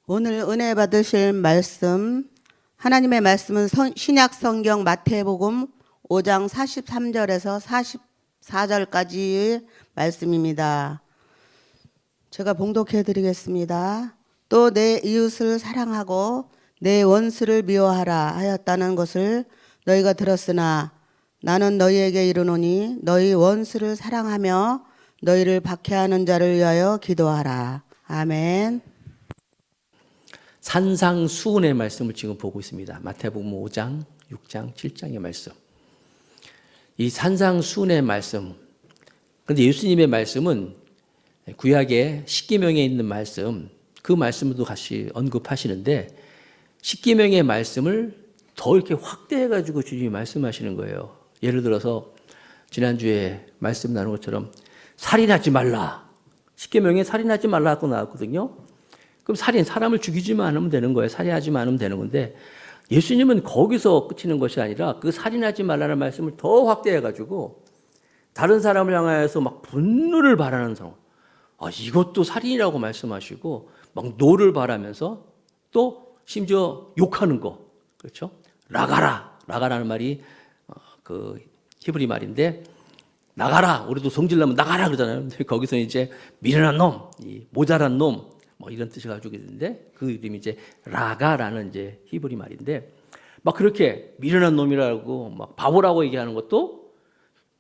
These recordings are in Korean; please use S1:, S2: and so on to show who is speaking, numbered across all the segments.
S1: 오늘 은혜 받으실 말씀, 하나님의 말씀은 신약 성경 마태복음 5장 43절에서 44절까지의 말씀입니다. 제가 봉독해 드리겠습니다. 또 내 이웃을 사랑하고 내 원수를 미워하라 하였다는 것을 너희가 들었으나 나는 너희에게 이르노니 너희 원수를 사랑하며 너희를 박해하는 자를 위하여 기도하라. 아멘.
S2: 산상수훈의 말씀을 지금 보고 있습니다. 마태복음 5장, 6장, 7장의 말씀. 이 산상수훈의 말씀. 그런데 예수님의 말씀은 구약의 십계명에 있는 말씀, 그 말씀도 같이 언급하시는데 십계명의 말씀을 더 이렇게 확대해가지고 주님이 말씀하시는 거예요. 예를 들어서 지난주에 말씀 나눈 것처럼 살인하지 말라. 십계명에 살인하지 말라고 나왔거든요. 그럼 사람을 죽이지만 않으면 되는 거예요. 살인하지만 않으면 되는 건데 예수님은 거기서 그치는 것이 아니라 그 살인하지 말라는 말씀을 더 확대해가지고 다른 사람을 향하여서 막 분노를 바라는 상황. 이것도 살인이라고 말씀하시고 막 노를 바라면서 또 심지어 욕하는 거. 그렇죠? 라가라. 라가라는 말이 그 히브리 말인데 나가라. 우리도 성질나면 나가라 그러잖아요. 근데 거기서 이제 미련한 놈, 모자란 놈, 뭐 이런 뜻을 가지고 있는데 그 이름이 이제 라가라는 이제 히브리 말인데 막 그렇게 미련한 놈이라고 막 바보라고 얘기하는 것도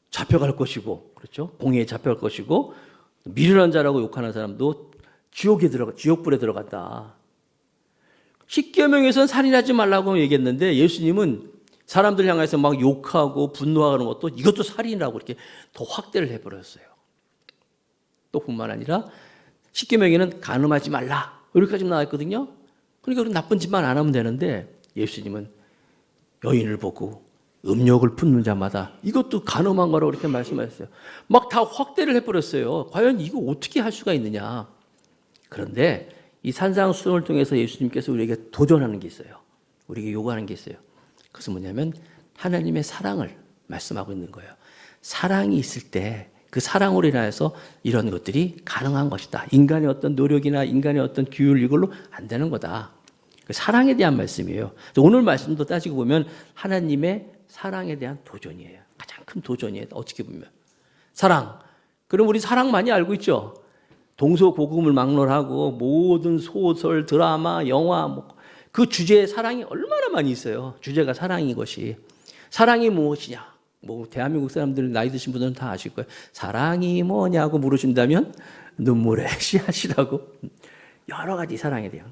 S2: 잡혀갈 것이고 그렇죠? 공회에 잡혀갈 것이고 미련한 자라고 욕하는 사람도 지옥불에 들어갔다. 십계명에서는 살인하지 말라고 얘기했는데 예수님은 사람들 향해서 막 욕하고 분노하는 것도 이것도 살인이라고 이렇게 더 확대를 해버렸어요. 또 뿐만 아니라 십계명에는 간음하지 말라 여기까지 나와 있거든요. 그러니까 나쁜 짓만 안 하면 되는데 예수님은 여인을 보고 음욕을 품는 자마다 이것도 간음한 거라고 이렇게 말씀하셨어요. 막 다 확대를 해버렸어요. 과연 이거 어떻게 할 수가 있느냐. 그런데 이 산상수훈을 통해서 예수님께서 우리에게 도전하는 게 있어요. 우리에게 요구하는 게 있어요. 그것은 뭐냐면 하나님의 사랑을 말씀하고 있는 거예요. 사랑이 있을 때 그 사랑으로 인하여서 이런 것들이 가능한 것이다. 인간의 어떤 노력이나 인간의 어떤 규율 이걸로 안 되는 거다. 사랑에 대한 말씀이에요. 오늘 말씀도 따지고 보면 하나님의 사랑에 대한 도전이에요. 가장 큰 도전이에요. 어떻게 보면. 사랑. 그럼 우리 사랑 많이 알고 있죠? 동서고금을 막론하고 모든 소설, 드라마, 영화 그 주제에 사랑이 얼마나 많이 있어요. 주제가 사랑인 것이. 사랑이 무엇이냐? 대한민국 사람들 나이 드신 분들은 다 아실 거예요. 사랑이 뭐냐고 물으신다면 눈물의 씨앗이라고 여러 가지 사랑에 대한.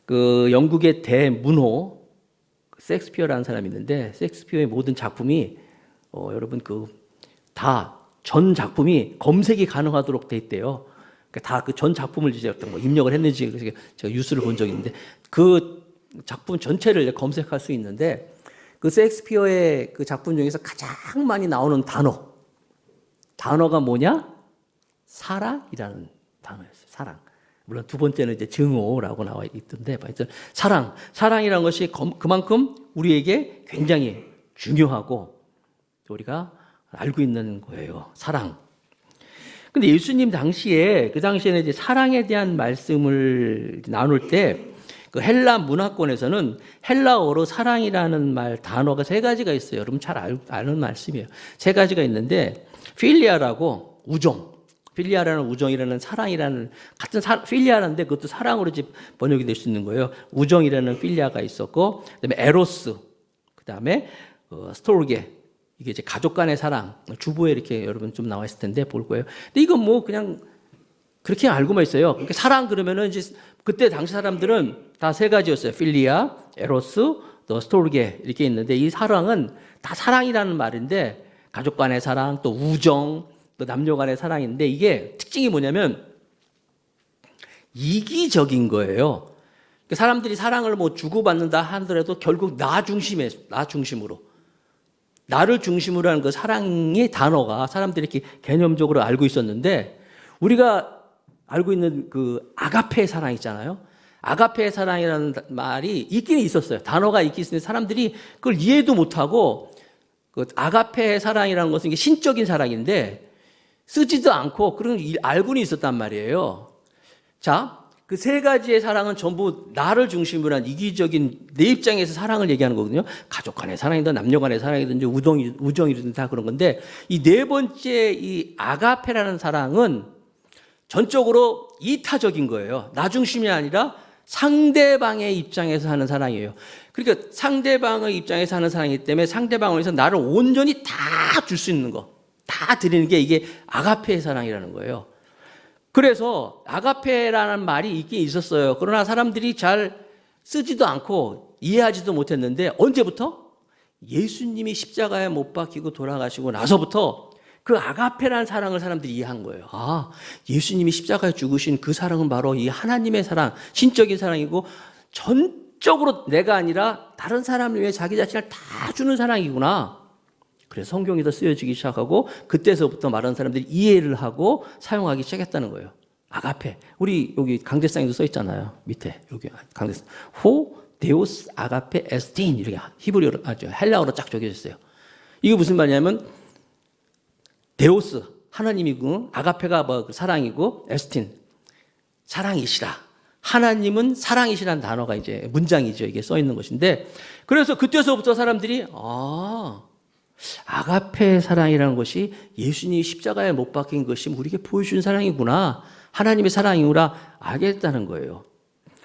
S2: 그 영국의 대문호 셰익스피어라는 사람이 있는데 셰익스피어의 모든 작품이 여러분 다 전 작품이 검색이 가능하도록 돼 있대요. 다 그 전 작품을 이제 어떤 입력을 했는지 그래서 제가 뉴스를 본 적이 있는데 그 작품 전체를 검색할 수 있는데 그 셰익스피어의 그 작품 중에서 가장 많이 나오는 단어가 뭐냐? 사랑이라는 단어였어요. 사랑. 물론 두 번째는 이제 증오라고 나와 있던데, 하여튼 사랑이라는 것이 그만큼 우리에게 굉장히 중요하고 우리가 알고 있는 거예요. 사랑. 근데 예수님 그 당시에는 이제 사랑에 대한 말씀을 나눌 때 그 헬라 문화권에서는 헬라어로 사랑이라는 단어가 세 가지가 있어요. 여러분 잘 아는 말씀이에요. 세 가지가 있는데 필리아라고 우정. 필리아라는 우정이라는 사랑이라는 같은 필리아라는데 그것도 사랑으로 이제 번역이 될 수 있는 거예요. 우정이라는 필리아가 있었고 그다음에 에로스. 그다음에 스토르게. 이게 이제 가족 간의 사랑. 주보에 이렇게 여러분 좀 나와 있을 텐데 볼 거예요. 근데 이건 그냥 그렇게 알고만 있어요. 그러니까 사랑 그러면은 이제 그때 당시 사람들은 다 세 가지였어요. 필리아, 에로스, 또 스토르게 이렇게 있는데 이 사랑은 다 사랑이라는 말인데 가족 간의 사랑, 또 우정, 또 남녀 간의 사랑인데 이게 특징이 뭐냐면 이기적인 거예요. 그러니까 사람들이 사랑을 주고받는다 하더라도 결국 나 중심으로 나를 중심으로 하는 그 사랑의 단어가 사람들이 이렇게 개념적으로 알고 있었는데 우리가 알고 있는 그 아가페의 사랑 있잖아요. 아가페의 사랑이라는 말이 있긴 있었어요. 단어가 있긴 있었는데 사람들이 그걸 이해도 못하고 그 아가페의 사랑이라는 것은 이게 신적인 사랑인데 쓰지도 않고 그런 알고는 있었단 말이에요. 자, 그 세 가지의 사랑은 전부 나를 중심으로 한 이기적인 내 입장에서 사랑을 얘기하는 거거든요. 가족 간의 사랑이든 남녀 간의 사랑이든 우정이든 다 그런 건데, 이 네 번째 이 아가페라는 사랑은 전적으로 이타적인 거예요. 나 중심이 아니라 상대방의 입장에서 하는 사랑이에요. 그러니까 상대방의 입장에서 하는 사랑이기 때문에 상대방을 위해서 나를 온전히 다 줄 수 있는 거, 다 드리는 게 이게 아가페의 사랑이라는 거예요. 그래서 아가페라는 말이 있긴 있었어요. 그러나 사람들이 잘 쓰지도 않고 이해하지도 못했는데, 언제부터? 예수님이 십자가에 못 박히고 돌아가시고 나서부터 그 아가페라는 사랑을 사람들이 이해한 거예요. 아, 예수님이 십자가에 죽으신 그 사랑은 바로 이 하나님의 사랑, 신적인 사랑이고 전적으로 내가 아니라 다른 사람을 위해 자기 자신을 다 주는 사랑이구나. 그래서 성경이 더 쓰여지기 시작하고, 그때서부터 많은 사람들이 이해를 하고 사용하기 시작했다는 거예요. 아가페. 우리 여기 강제상에도 써 있잖아요. 밑에 여기 강제상. 호 데오스 아가페 에스틴, 이렇게 히브리어로 헬라어로 쫙 적혀 있어요. 이게 무슨 말이냐면, 데오스 하나님이고, 아가페가 뭐 사랑이고, 에스틴 사랑이시라. 하나님은 사랑이시라는 단어가 이제 문장이죠. 이게 써 있는 것인데, 그래서 그때서부터 사람들이 아가페 사랑이라는 것이 예수님이 십자가에 못 박힌 것이 우리에게 보여준 사랑이구나, 하나님의 사랑이구나 알겠다는 거예요.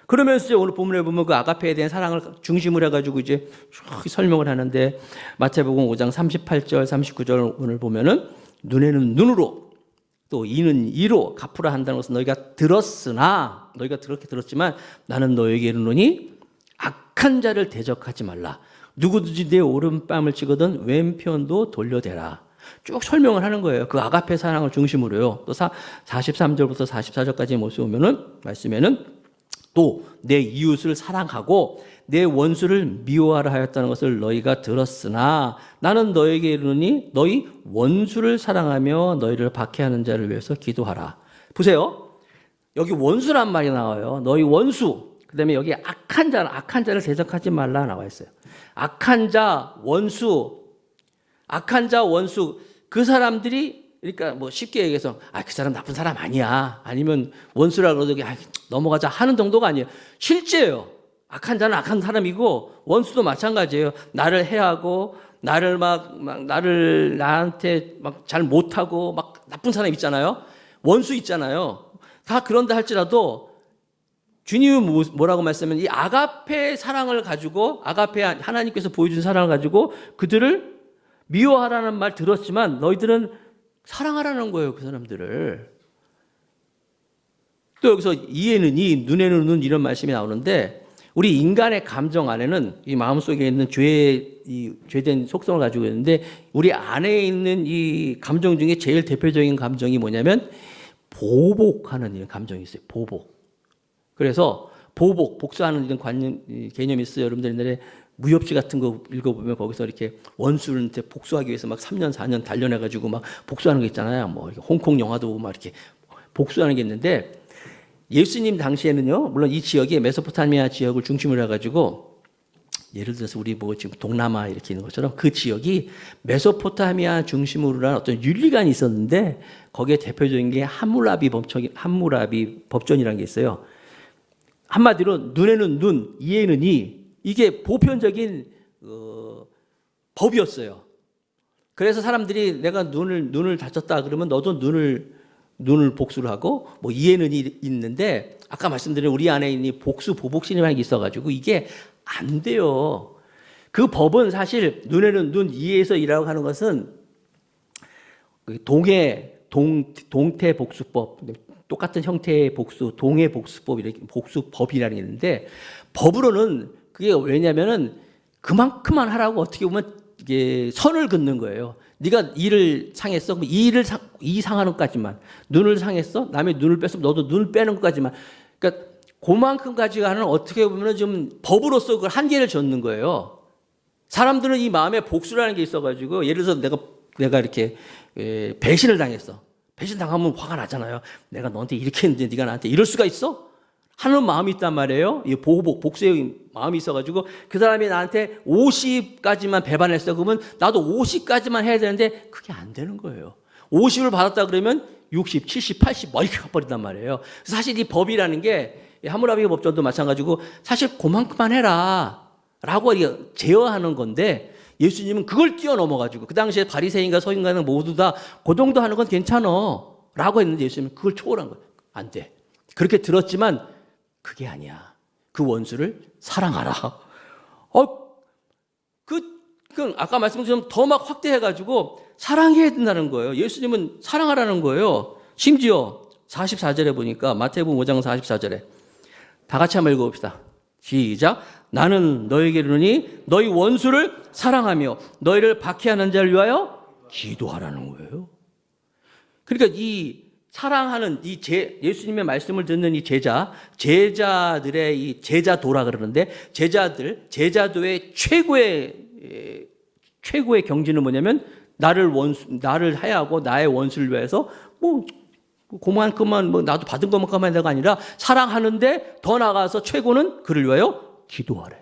S2: 그러면서 이제 오늘 본문에 보면 그 아가페에 대한 사랑을 중심으로 해가지고 이제 설명을 하는데, 마태복음 5장 38절 39절 오늘 보면은, 눈에는 눈으로 또 이는 이로 갚으라 한다는 것은 너희가 들었으나, 너희가 그렇게 들었지만 나는 너희에게 이르노니 악한 자를 대적하지 말라. 누구든지 내 오른뺨을 치거든 왼편도 돌려대라. 쭉 설명을 하는 거예요. 그 아가페 사랑을 중심으로요. 또 43절부터 44절까지 모습 보면은, 말씀에는 또 내 이웃을 사랑하고 내 원수를 미워하라 하였다는 것을 너희가 들었으나 나는 너희에게 이르노니 너희 원수를 사랑하며 너희를 박해하는 자를 위해서 기도하라. 보세요. 여기 원수란 말이 나와요. 너희 원수. 그다음에 여기 악한 자를 대적하지 말라 나와 있어요. 악한 자, 원수. 그 사람들이, 그러니까 뭐 쉽게 얘기해서 그 사람 나쁜 사람 아니야, 아니면 원수라고 그러더니 넘어가자 하는 정도가 아니에요. 실제예요. 악한 자는 악한 사람이고, 원수도 마찬가지예요. 나를 해하고 나한테 막 잘 못하고 막 나쁜 사람 있잖아요. 원수 있잖아요. 다 그런다 할지라도 주님은 뭐라고 말씀하면, 이 아가페 사랑을 가지고, 아가페 하나님께서 보여준 사랑을 가지고 그들을 미워하라는 말 들었지만 너희들은 사랑하라는 거예요, 그 사람들을. 또 여기서 이에는 이, 눈에는 눈, 이런 말씀이 나오는데, 우리 인간의 감정 안에는 이 마음속에 있는 죄된 속성을 가지고 있는데, 우리 안에 있는 이 감정 중에 제일 대표적인 감정이 뭐냐면 보복하는 이런 감정이 있어요. 보복. 그래서 복수하는 이런 개념이 있어요. 여러분들 옛날에 무협지 같은 거 읽어보면 거기서 이렇게 원수한테 복수하기 위해서 막 3년, 4년 단련해가지고 막 복수하는 거 있잖아요. 뭐 홍콩 영화도 막 이렇게 복수하는 게 있는데, 예수님 당시에는요, 물론 이 지역이 메소포타미아 지역을 중심으로 해가지고, 예를 들어서 우리 뭐 지금 동남아 이렇게 있는 것처럼 그 지역이 메소포타미아 중심으로 한 어떤 윤리관이 있었는데, 거기에 대표적인 게 함무라비 법전이라는 게 있어요. 한마디로 눈에는 눈, 이에는 이, 이게 보편적인 법이었어요. 그래서 사람들이 내가 눈을 다쳤다 그러면 너도 눈을 복수를 하고, 뭐 이에는 이 있는데, 아까 말씀드린 우리 안에 있는 복수 보복심이라는 게 있어가지고 이게 안 돼요. 그 법은 사실 눈에는 눈, 이에서 이라고 하는 것은 동태 복수법, 똑같은 형태의 복수, 동해 복수법, 이렇게 복수법이라는 게 있는데, 법으로는 그게 왜냐면은 그만큼만 하라고 어떻게 보면 이게 선을 긋는 거예요. 네가 이를 상했어, 그럼 이 상하는 것까지만. 눈을 상했어, 남의 눈을 뺐으면 너도 눈을 빼는 것까지만. 그러니까 그만큼까지가 하는, 어떻게 보면 좀 법으로서 그걸 한계를 줬는 거예요. 사람들은 이 마음에 복수라는 게 있어가지고, 예를 들어서 내가 이렇게 배신을 당했어. 배신 당하면 화가 나잖아요. 내가 너한테 이렇게 했는데 네가 나한테 이럴 수가 있어? 하는 마음이 있단 말이에요. 이 복수의 마음이 있어가지고, 그 사람이 나한테 50까지만 배반했어. 그러면 나도 50까지만 해야 되는데 그게 안 되는 거예요. 50을 받았다 그러면 60, 70, 80 뭐 이렇게 가버린단 말이에요. 사실 이 법이라는 게 이 하무라비 법전도 마찬가지고 사실 그만큼만 해라 라고 제어하는 건데 예수님은 그걸 뛰어넘어가지고 그 당시에 바리새인과 서기관은 모두 다 그 정도 하는 건 괜찮아 라고 했는데 예수님은 그걸 초월한 거예요. 안 돼. 그렇게 들었지만 그게 아니야. 그 원수를 사랑하라. 그 아까 말씀드린 더 막 확대해가지고 사랑해야 된다는 거예요. 예수님은 사랑하라는 거예요. 심지어 44절에 보니까 마태복음 5장 44절에 다 같이 한번 읽어봅시다. 시작. 나는 너에게 이르노니 너희 원수를 사랑하며 너희를 박해하는 자를 위하여 기도하라는 거예요. 그러니까 이 사랑하는 예수님의 말씀을 듣는 이 제자들의 이 제자도라 그러는데 제자도의 최고의 경지는 뭐냐면 나를 하야하고 나의 원수를 위해서 그만큼만 나도 받은 것만큼만 내가 아니라 사랑하는데 더 나아가서 최고는 그를 위하여 기도하래.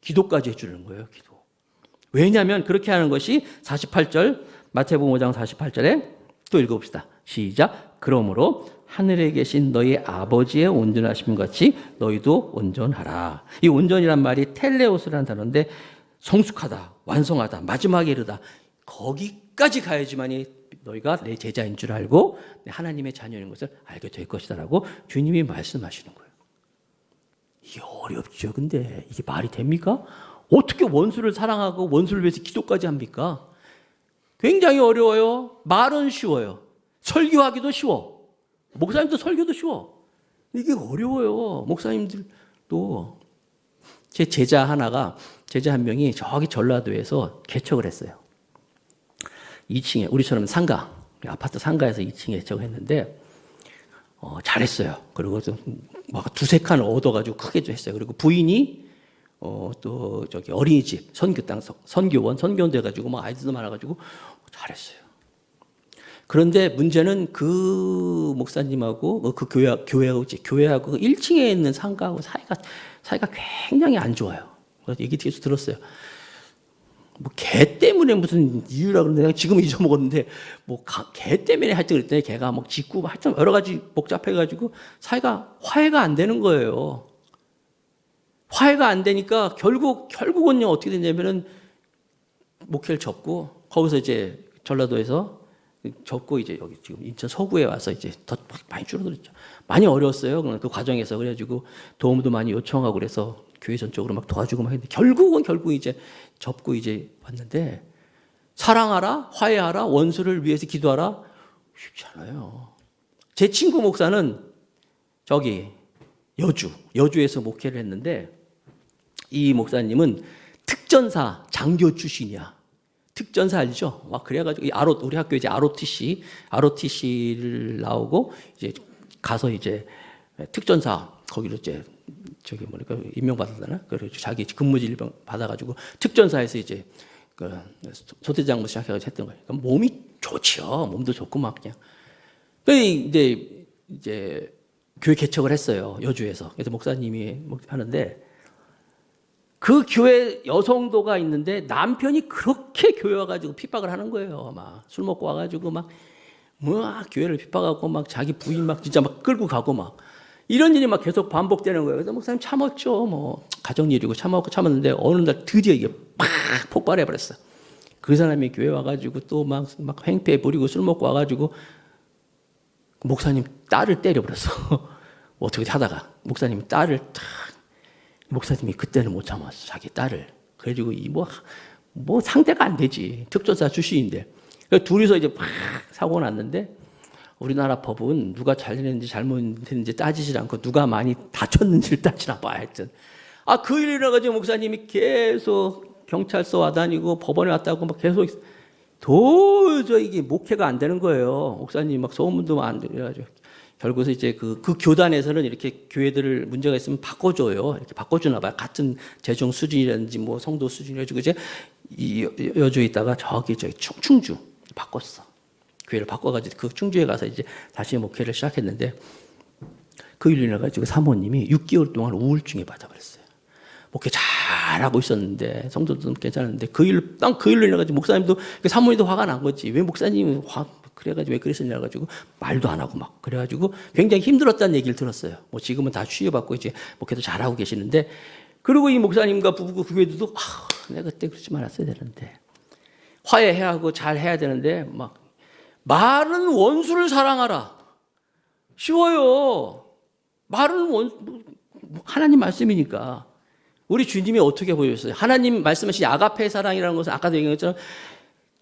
S2: 기도까지 해주는 거예요. 기도. 왜냐하면 그렇게 하는 것이 48절 마태복음 5장 48절에 또 읽어봅시다. 시작. 그러므로 하늘에 계신 너희 아버지의 온전하심 같이 너희도 온전하라. 이 온전이란 말이 텔레오스라는 단어인데 성숙하다, 완성하다, 마지막에 이르다. 거기까지 가야지만이 너희가 내 제자인 줄 알고 하나님의 자녀인 것을 알게 될 것이다라고 주님이 말씀하시는 거예요. 이게 어렵죠. 근데 이게 말이 됩니까? 어떻게 원수를 사랑하고 원수를 위해서 기도까지 합니까? 굉장히 어려워요. 말은 쉬워요. 설교하기도 쉬워. 목사님도 설교도 쉬워. 이게 어려워요. 목사님들도. 제 제자 한 명이 저기 전라도에서 개척을 했어요. 2층에 우리처럼 아파트 상가에서 2층에 개척을 했는데 잘했어요. 그리고 좀 막 두세 칸을 얻어가지고 크게 좀 했어요. 그리고 부인이 또 저기 어린이집 선교원 돼가지고 막 아이들도 많아가지고 잘했어요. 그런데 문제는 그 목사님하고 그 교회하고 1층에 있는 상가하고 사이가 굉장히 안 좋아요. 그래서 얘기 뒤에서 들었어요. 개 때문에 무슨 이유라 그러는데 내가 지금 잊어먹었는데 개 때문에 하여튼 그랬더니 개가 짖고 하여튼 여러 가지 복잡해가지고 사이가 화해가 안 되는 거예요. 화해가 안 되니까 결국은요 어떻게 됐냐면은 목회를 접고 거기서 이제 전라도에서 접고 이제 여기 지금 인천 서구에 와서 이제 더 많이 줄어들었죠. 많이 어려웠어요. 그 과정에서 그래가지고 도움도 많이 요청하고 그래서 교회 전적으로 막 도와주고 막 했는데 결국 이제 접고 이제 왔는데 사랑하라, 화해하라, 원수를 위해서 기도하라 쉽지 않아요. 제 친구 목사는 저기 여주에서 목회를 했는데 이 목사님은 특전사 장교 출신이야. 특전사 알죠? 막 그래가지고 우리 학교 이제 ROTC를 나오고 이제 가서 이제 특전사 거기로 이제 저기 뭐랄까 임명받았잖아. 그래서 자기 근무지를 받아가지고 특전사에서 이제 그 소대장부 시작해가지고 했던 거예요. 그러니까 몸이 좋죠. 몸도 좋고 막 그냥. 이제 교회 개척을 했어요. 여주에서. 그래서 목사님이 하는데 그 교회 여성도가 있는데 남편이 그렇게 교회 와가지고 핍박을 하는 거예요. 막 술 먹고 와가지고 막 교회를 핍박하고 막 자기 부인 막 진짜 막 끌고 가고 막 이런 일이 막 계속 반복되는 거예요. 그래서 목사님 참았죠. 가정일이고 참았는데 어느 날 드디어 이게 팍 폭발해 버렸어. 그 사람이 교회 와가지고 또 막 횡패 부리고 술 먹고 와가지고 목사님 딸을 때려버렸어. 어떻게 하다가 목사님이 딸을 목사님이 그때는 못 참았어. 자기 딸을. 그래가지고 뭐 상대가 안 되지. 특전사 출신인데. 둘이서 이제 팍 사고가 났는데 우리나라 법은 누가 잘했는지 잘못했는지 따지질 않고 누가 많이 다쳤는지를 따지나 봐. 하여튼. 그 일이 일어나가지고 목사님이 계속 경찰서 와다니고 법원에 왔다고 막 계속 도저히 이게 목회가 안 되는 거예요. 목사님 막 소문도 안 들려가지고. 결국에 이제 그 교단에서는 이렇게 교회들을 문제가 있으면 바꿔줘요. 이렇게 바꿔주나 봐요. 같은 재정 수준이라든지 뭐 성도 수준이라든지 이제 여주에 있다가 저기 충주 바꿨어. 교회를 바꿔가지고 그 충주에 가서 이제 다시 목회를 시작했는데 그 일로 인해가지고 사모님이 6개월 동안 우울증에 받아버렸어요. 목회 잘하고 있었는데 성도도 괜찮은데 그 일로 인해가지고 목사님도 사모님도 화가 난 거지. 왜 목사님이 그래가지고 왜 그랬었냐 가지고 말도 안 하고 막 그래가지고 굉장히 힘들었다는 얘기를 들었어요. 뭐 지금은 다 치유받고 이제 목회도 잘하고 계시는데, 그리고 이 목사님과 부부 그 교회도 내가 그때 그러지 말았어야 되는데, 화해해야 하고 잘 해야 되는데 막 말은 원수를 사랑하라. 쉬워요. 말은 하나님 말씀이니까. 우리 주님이 어떻게 보여줬어요? 하나님 말씀하신 아가페 사랑이라는 것은 아까도 얘기한 것처럼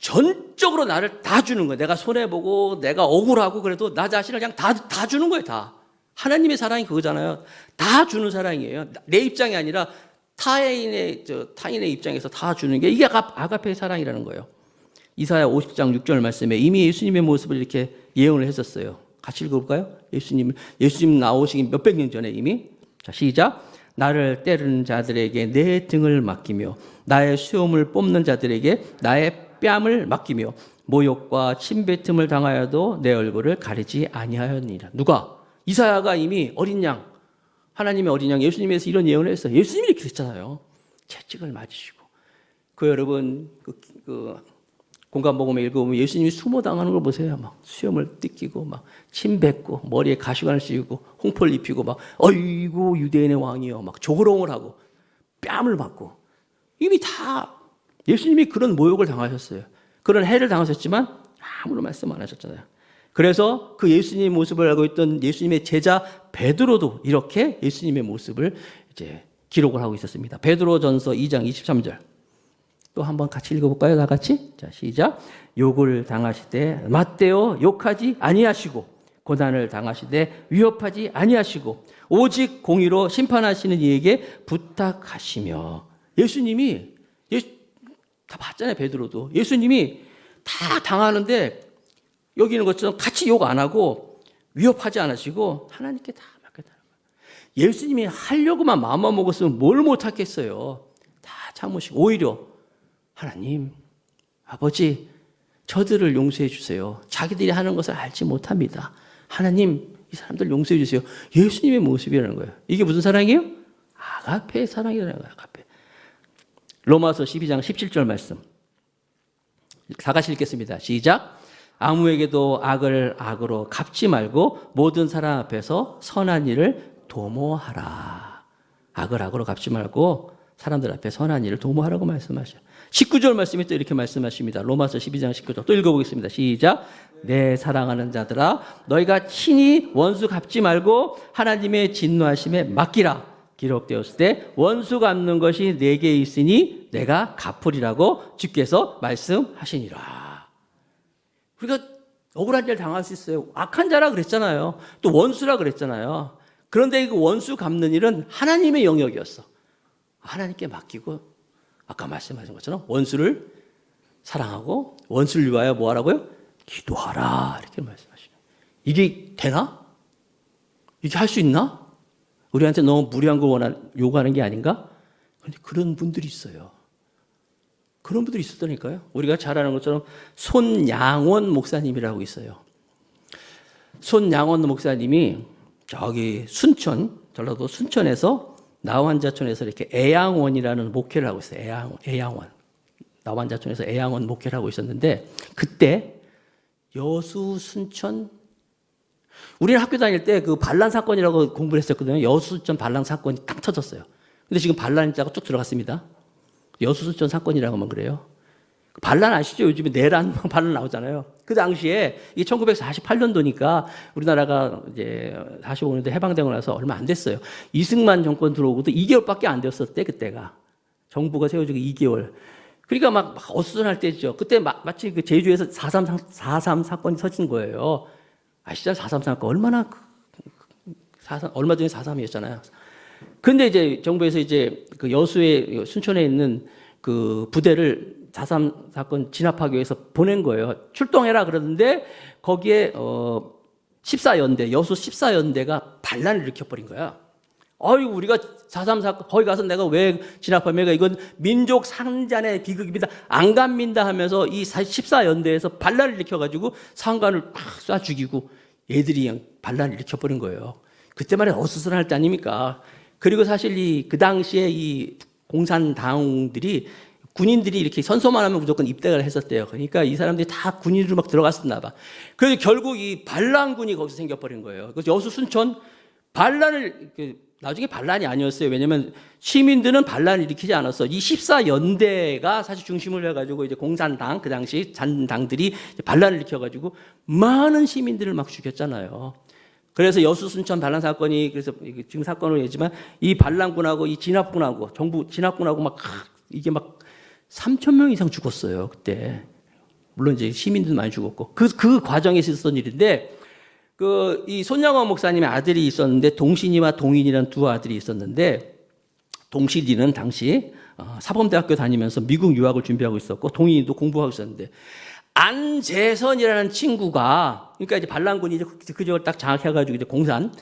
S2: 전적으로 나를 다 주는 거예요. 내가 손해보고 내가 억울하고 그래도 나 자신을 그냥 다 주는 거예요. 다. 하나님의 사랑이 그거잖아요. 다 주는 사랑이에요. 내 입장이 아니라 타인의 입장에서 다 주는 게 이게 아가페의 사랑이라는 거예요. 이사야 50장 6절 말씀에 이미 예수님의 모습을 이렇게 예언을 했었어요. 같이 읽어볼까요? 예수님 나오시기 몇백 년 전에 이미. 자, 시작. 나를 때리는 자들에게 내 등을 맡기며 나의 수염을 뽑는 자들에게 나의 뺨을 맡기며 모욕과 침뱉음을 당하여도 내 얼굴을 가리지 아니하였느니라. 누가? 이사야가 이미 어린 양, 하나님의 어린 양 예수님에서 이런 예언을 했어요. 예수님이 이렇게 했잖아요. 채찍을 맞으시고. 여러분 공감복음에 읽어보면 예수님이 수모 당하는 걸 보세요. 막 수염을 뜯기고 막 침 뱉고 머리에 가시관을 씌우고 홍포를 입히고 막 어이구 유대인의 왕이여 막 조롱을 하고 뺨을 맞고 이미 다 예수님이 그런 모욕을 당하셨어요. 그런 해를 당하셨지만 아무런 말씀 안 하셨잖아요. 그래서 그 예수님의 모습을 알고 있던 예수님의 제자 베드로도 이렇게 예수님의 모습을 이제 기록을 하고 있었습니다. 베드로전서 2장 23절. 또 한번 같이 읽어볼까요? 다 같이. 자, 시작. 욕을 당하시되 맞대어 욕하지 아니하시고 고난을 당하시되 위협하지 아니하시고 오직 공의로 심판하시는 이에게 부탁하시며. 예수님이 다 봤잖아요. 베드로도 예수님이 다 당하는데 여기 있는 것처럼 같이 욕 안 하고 위협하지 않으시고 하나님께 다 맡겼다는 거예요. 예수님이 하려고만 마음만 먹었으면 뭘 못하겠어요. 다 참으시고 오히려 하나님, 아버지, 저들을 용서해 주세요. 자기들이 하는 것을 알지 못합니다. 하나님, 이 사람들 용서해 주세요. 예수님의 모습이라는 거예요. 이게 무슨 사랑이에요? 아가페의 사랑이라는 거예요. 아가페. 로마서 12장 17절 말씀. 다 같이 읽겠습니다. 시작. 아무에게도 악을 악으로 갚지 말고 모든 사람 앞에서 선한 일을 도모하라. 악을 악으로 갚지 말고 사람들 앞에 선한 일을 도모하라고 말씀하셔요. 19절 말씀이 또 이렇게 말씀하십니다. 로마서 12장 19절 또 읽어보겠습니다. 시작. 내 사랑하는 자들아 너희가 친히 원수 갚지 말고 하나님의 진노하심에 맡기라. 기록되었을 때 원수 갚는 것이 내게 있으니 내가 갚으리라고 주께서 말씀하시니라. 우리가 억울한 일 당할 수 있어요. 악한 자라 그랬잖아요. 또 원수라 그랬잖아요. 그런데 그 원수 갚는 일은 하나님의 영역이었어. 하나님께 맡기고 아까 말씀하신 것처럼 원수를 사랑하고 원수를 위하여 뭐 하라고요? 기도하라. 이렇게 말씀하시죠. 이게 되나? 이게 할 수 있나? 우리한테 너무 무리한 걸 요구하는 게 아닌가? 그런데 그런 분들이 있어요. 그런 분들이 있었다니까요. 우리가 잘 아는 것처럼 손양원 목사님이라고 있어요. 손양원 목사님이 저기 전라도 순천에서 나환자촌에서 이렇게 애양원이라는 목회를 하고 있어요. 애양원. 나환자촌에서 애양원 목회를 하고 있었는데 그때 여수 순천 우리는 학교 다닐 때 그 반란 사건이라고 공부를 했었거든요. 여수 순천 반란 사건이 딱 터졌어요. 근데 지금 반란 자가 쭉 들어갔습니다. 여수 순천 사건이라고만 그래요. 반란 아시죠? 요즘에 내란 반란 나오잖아요. 그 당시에 이게 1948년도니까 우리나라가 이제 45년도 해방되고 나서 얼마 안 됐어요. 이승만 정권 들어오고도 2개월밖에 안 되었었대 그때가. 정부가 세워지고 2개월. 그러니까 막 어수선할 때죠. 그때 마치 그 제주에서 4.3 사건이 터진 거예요. 아시죠? 4.3 사건 얼마나 얼마 전에 4.3이었잖아요. 근데 이제 정부에서 이제 그 여수에 순천에 있는 그 부대를 4.3 사건 진압하기 위해서 보낸 거예요. 출동해라 그러는데 거기에 14연대 여수 14연대가 반란을 일으켜버린 거야. 아이고 우리가 4.3 사건 거기 가서 내가 왜 진압하면 이건 민족 상잔의 비극입니다. 안 갑니다 하면서 이 14연대에서 반란을 일으켜가지고 상관을 팍 쏴 죽이고 애들이 그냥 반란을 일으켜버린 거예요. 그때 말에 어수선할 때 아닙니까? 그리고 사실 그 당시에 이 공산당들이 군인들이 이렇게 선서만 하면 무조건 입대를 했었대요. 그러니까 이 사람들이 다 군인으로 막 들어갔었나 봐. 그래서 결국 이 반란군이 거기서 생겨버린 거예요. 그래서 여수 순천 반란을, 나중에 반란이 아니었어요. 왜냐면 시민들은 반란을 일으키지 않았어. 이 14연대가 사실 중심을 해가지고 이제 공산당, 그 당시 잔당들이 반란을 일으켜가지고 많은 시민들을 막 죽였잖아요. 그래서 여수 순천 반란 사건이, 그래서 지금 사건으로 얘기지만 이 반란군하고 이 진압군하고 정부 진압군하고 막 이게 막 3천 명 이상 죽었어요 그때. 물론 이제 시민들 많이 죽었고 그 과정에 있었던 일인데, 이 손양원 목사님의 아들이 있었는데 동신이와 동인이라는 두 아들이 있었는데, 동신이는 당시 사범대학교 다니면서 미국 유학을 준비하고 있었고 동인이도 공부하고 있었는데, 안재선이라는 친구가, 그러니까 이제 반란군이 이제 그 지역을 딱 장악해가지고 이제 공산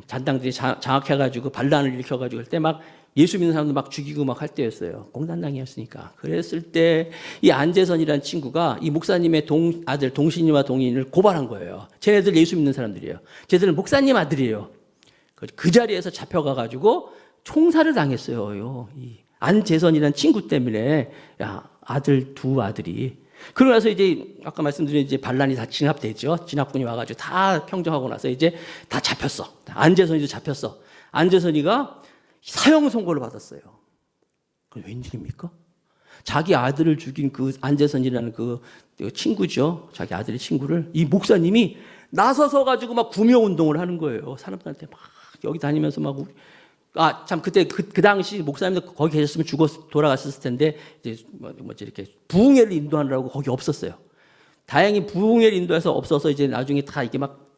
S2: 잔당들이 장악해가지고 반란을 일으켜가지고 할 때 막 예수 믿는 사람들 막 죽이고 막 할 때였어요. 공산당이었으니까. 그랬을 때 이 안재선이라는 친구가 이 목사님의 아들 동신이와 동인을 고발한 거예요. 쟤네들 예수 믿는 사람들이에요. 쟤들은 목사님 아들이에요. 그 자리에서 잡혀가가지고 총살을 당했어요. 이 안재선이라는 친구 때문에, 아들 두 아들이. 그러고 나서 이제 아까 말씀드린 이제 반란이 다 진압됐죠. 진압군이 와가지고 다 평정하고 나서 이제 다 잡혔어. 안재선이도 잡혔어. 안재선이가 사형 선고를 받았어요. 그건 웬일입니까? 자기 아들을 죽인 그 안재선이라는 그 친구죠. 자기 아들의 친구를 이 목사님이 나서서 가지고 막 구명 운동을 하는 거예요. 사람들한테 막 여기 다니면서 막 참 그때 그 당시 목사님도 거기 계셨으면 돌아갔을 텐데, 이제 뭐지 이렇게 부흥회를 인도하느라고 거기 없었어요. 다행히 부흥회를 인도해서 없어서 이제 나중에 다 이게 막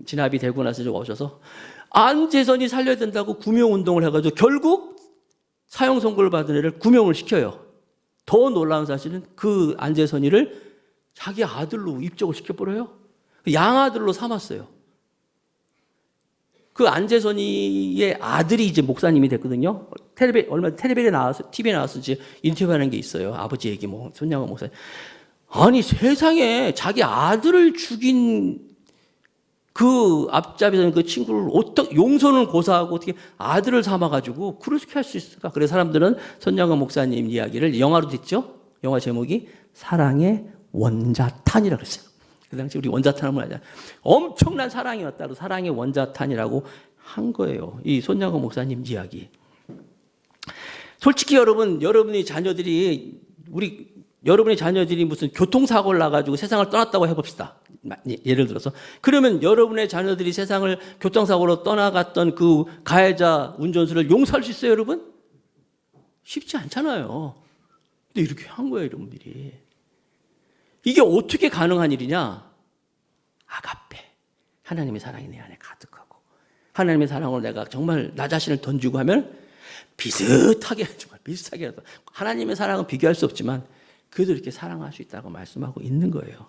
S2: 진압이 되고 나서 좀 오셔서 안재선이 살려야 된다고 구명 운동을 해가지고 결국 사형 선고를 받은 애를 구명을 시켜요. 더 놀라운 사실은 그 안재선이를 자기 아들로 입적을 시켜버려요. 양아들로 삼았어요. 그 안재선이의 아들이 이제 목사님이 됐거든요. 얼마 텔레비에 나와서, TV에 나와서 이제 인터뷰하는 게 있어요. 아버지 얘기, 손양원 목사님. 아니, 세상에 자기 아들을 죽인 그 앞잡이던 그 친구를 어떻게 용서는 고사하고 어떻게 아들을 삼아가지고 그렇게 할 수 있을까? 그래서 사람들은 손양원 목사님 이야기를 영화로 듣죠. 영화 제목이 사랑의 원자탄이라고 했어요. 그 당시 우리 원자탄 하면 알잖아요. 엄청난 사랑이었다고 사랑의 원자탄이라고 한 거예요. 이 손양원 목사님 이야기. 솔직히 여러분이 자녀들이 무슨 교통사고를 나가지고 세상을 떠났다고 해봅시다. 예를 들어서. 그러면 여러분의 자녀들이 세상을 교통사고로 떠나갔던 그 가해자 운전수를 용서할 수 있어요, 여러분? 쉽지 않잖아요. 근데 이렇게 한 거예요, 여러분들이. 이게 어떻게 가능한 일이냐? 아가페. 하나님의 사랑이 내 안에 가득하고 하나님의 사랑으로 내가 정말 나 자신을 던지고 하면 비슷하게 하나님의 사랑은 비교할 수 없지만 그래도 이렇게 사랑할 수 있다고 말씀하고 있는 거예요.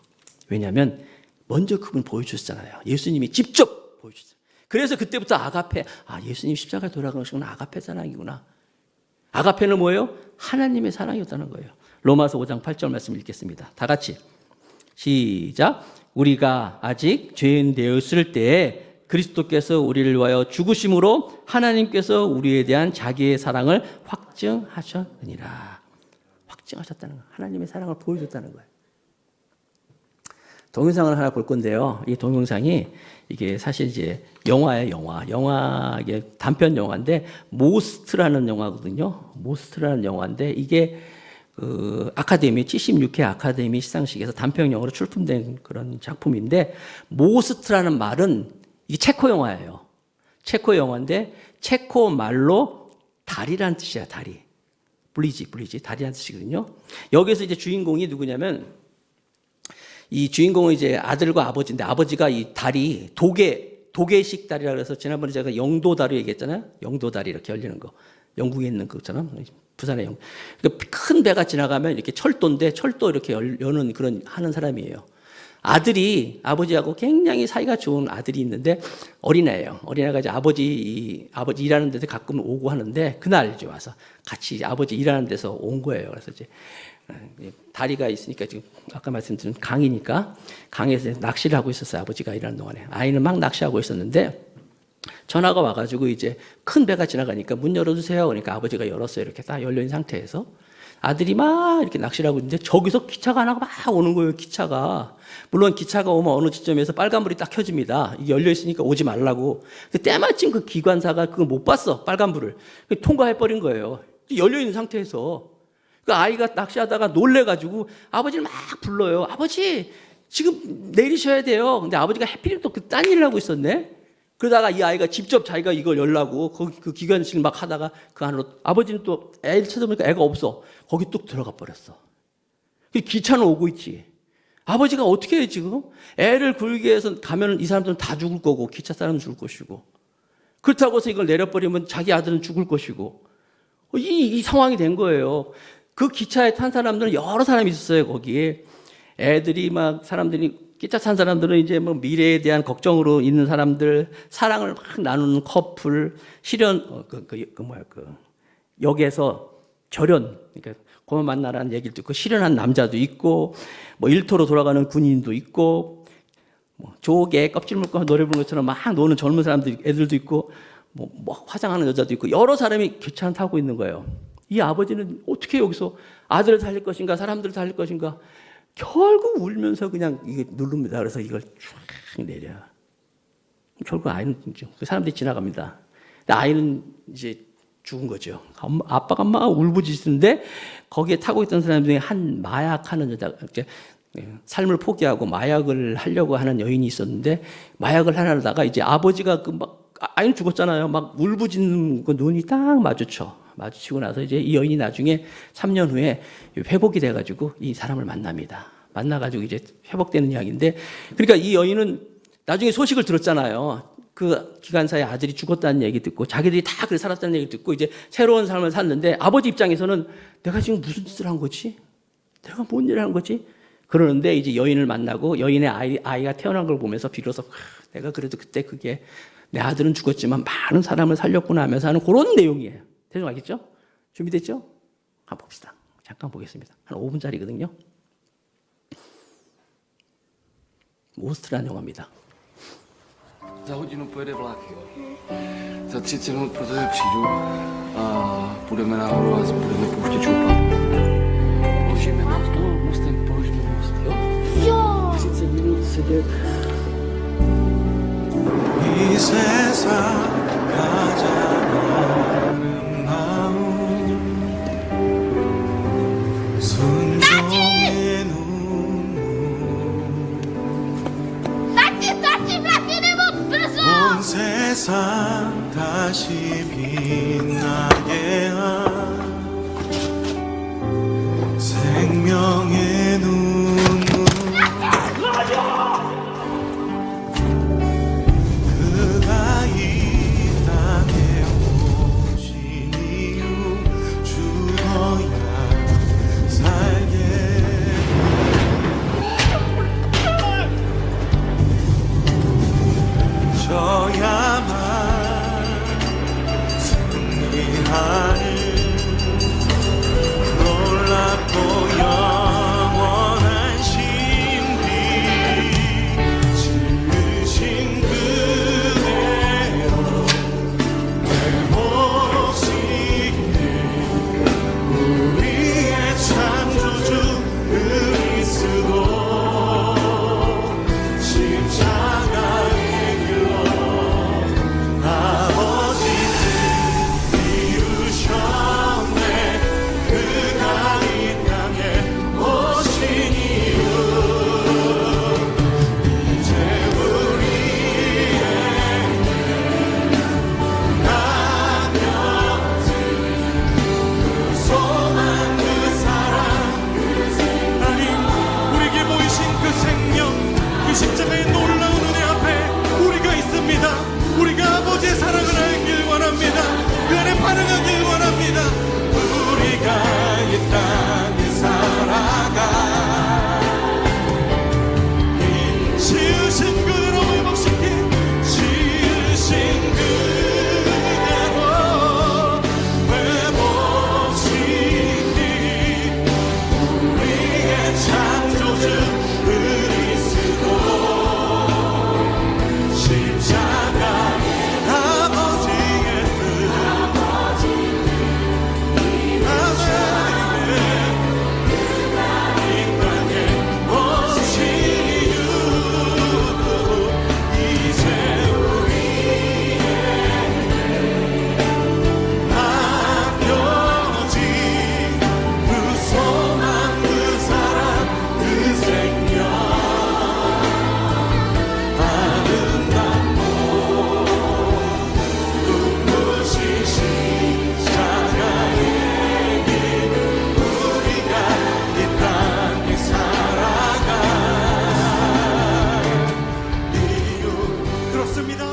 S2: 왜냐하면 먼저 그분 보여주셨잖아요. 예수님이 직접 보여주셨어요. 그래서 그때부터 아가페, 예수님 십자가에 돌아가는 것은 아가페 사랑이구나. 아가페는 뭐예요? 하나님의 사랑이었다는 거예요. 로마서 5장 8절 말씀 읽겠습니다. 다 같이 시작. 우리가 아직 죄인 되었을 때에 그리스도께서 우리를 위하여 죽으심으로 하나님께서 우리에 대한 자기의 사랑을 확증하셨느니라. 확증하셨다는 거예요. 하나님의 사랑을 보여줬다는 거예요. 동영상을 하나 볼 건데요. 이 동영상이 이게 사실 이제 영화예요, 영화. 이게 단편 영화인데 모스트라는 영화거든요. 모스트라는 영화인데 이게 아카데미 76회 아카데미 시상식에서 단편 영화로 출품된 그런 작품인데, 모스트라는 말은 이게 체코 영화예요. 체코 영화인데 체코 말로 다리란 뜻이야, 다리. 블리지 다리란 뜻이거든요. 여기서 이제 주인공이 누구냐면, 이 주인공은 이제 아들과 아버지인데, 아버지가 이 다리 도계식 다리라 그래서 지난번에 제가 영도 다리 얘기했잖아요. 영도 다리 이렇게 열리는 거. 영국에 있는 그처럼 부산의 영. 그러니까 큰 배가 지나가면 이렇게 철도인데 철도 이렇게 여는 그런 하는 사람이에요. 아들이 아버지하고 굉장히 사이가 좋은 아들이 있는데 어린애예요. 어린애가 이제 아버지 일하는 데서 가끔 오고 하는데 그날 이제 와서 같이 아버지 일하는 데서 온 거예요. 그래서 이제 다리가 있으니까 지금 아까 말씀드린 강이니까 강에서 낚시를 하고 있었어요. 아버지가 일하는 동안에 아이는 막 낚시하고 있었는데 전화가 와가지고 이제 큰 배가 지나가니까 문 열어주세요. 그러니까 아버지가 열었어요. 이렇게 딱 열려있는 상태에서 아들이 막 이렇게 낚시를 하고 있는데 저기서 기차가 하나가 막 오는 거예요. 기차가. 물론 기차가 오면 어느 지점에서 빨간불이 딱 켜집니다. 이게 열려 있으니까 오지 말라고. 근데 때마침 그 기관사가 그걸 못 봤어. 빨간불을. 통과해버린 거예요. 열려 있는 상태에서. 그 아이가 낚시하다가 놀래가지고 아버지를 막 불러요. 아버지 지금 내리셔야 돼요. 근데 아버지가 해필이면 또 그 딴 일을 하고 있었네. 그러다가 이 아이가 직접 자기가 이걸 열라고 거기 그 기관실 막 하다가 그 안으로 아버지는 또 애를 쳐다보니까 애가 없어. 거기 뚝 들어가 버렸어. 기차는 오고 있지. 아버지가 어떻게 해 지금? 애를 굴게 해서 가면 이 사람들은 다 죽을 거고 기차 사람은 죽을 것이고 그렇다고 해서 이걸 내려버리면 자기 아들은 죽을 것이고 이 상황이 된 거예요. 그 기차에 탄 사람들은 여러 사람이 있었어요. 거기에 애들이 막 사람들이 기차 탄 사람들은 이제 뭐 미래에 대한 걱정으로 있는 사람들, 사랑을 막 나누는 커플, 실연 역에서 절연, 그러니까 고만 만나라는 얘기를 듣고 실연한 남자도 있고, 뭐 일터로 돌아가는 군인도 있고, 뭐 조개 껍질 물고 노래 부르는 것처럼 막 노는 젊은 사람들, 애들도 있고, 뭐 화장하는 여자도 있고 여러 사람이 기차를 타고 있는 거예요. 이 아버지는 어떻게 여기서 아들을 살릴 것인가, 사람들을 살릴 것인가. 결국 울면서 그냥 이게 누릅니다. 그래서 이걸 쫙 내려. 결국 아이는 그 사람들이 지나갑니다. 근데 아이는 이제 죽은 거죠. 아빠가 막 울부짖는데 거기에 타고 있던 사람 중에 한 마약하는 여자, 이렇게 삶을 포기하고 마약을 하려고 하는 여인이 있었는데 마약을 하려다가 이제 아버지가 아이는 죽었잖아요. 막 울부짖는 그 눈이 딱 마주치고 나서 이제 이 여인이 나중에 3년 후에 회복이 돼가지고 이 사람을 만납니다. 만나가지고 이제 회복되는 이야기인데, 그러니까 이 여인은 나중에 소식을 들었잖아요. 그 기관사의 아들이 죽었다는 얘기 듣고 자기들이 다 그래 살았다는 얘기 듣고 이제 새로운 삶을 샀는데 아버지 입장에서는 내가 지금 무슨 짓을 한 거지? 내가 뭔 일을 한 거지? 그러는데 이제 여인을 만나고 여인의 아이가 태어난 걸 보면서 비로소 내가 그래도 그때 그게 내 아들은 죽었지만 많은 사람을 살렸구나 하면서 하는 그런 내용이에요. 대충 알겠죠? 준비됐죠? 한번 봅시다. 잠깐 보겠습니다. 한 5분짜리거든요. 오스트라는 영화입니다.
S3: Za hodinu pojede vlak, jo. Za 30 minut pro tebe přijdu a půjdeme nahoru a budeme pouštět šoupat. Položíme most, no, mostem položíme most, jo? Jo! 30 minut sedět.
S4: 이 세상 가장 아름다운 순종의 눈물 온 세상 다시 빛나게 한 생명의 눈물 그가 이 땅에 오신 이유 죽어야 살게 져야만 승리하는 놀랍고 영원한 신비 지으신 그대로 내 몫이기에 우리의 창조주 그리스도 십자가의 길로 아버지 뜻 이루셔 믿습니다.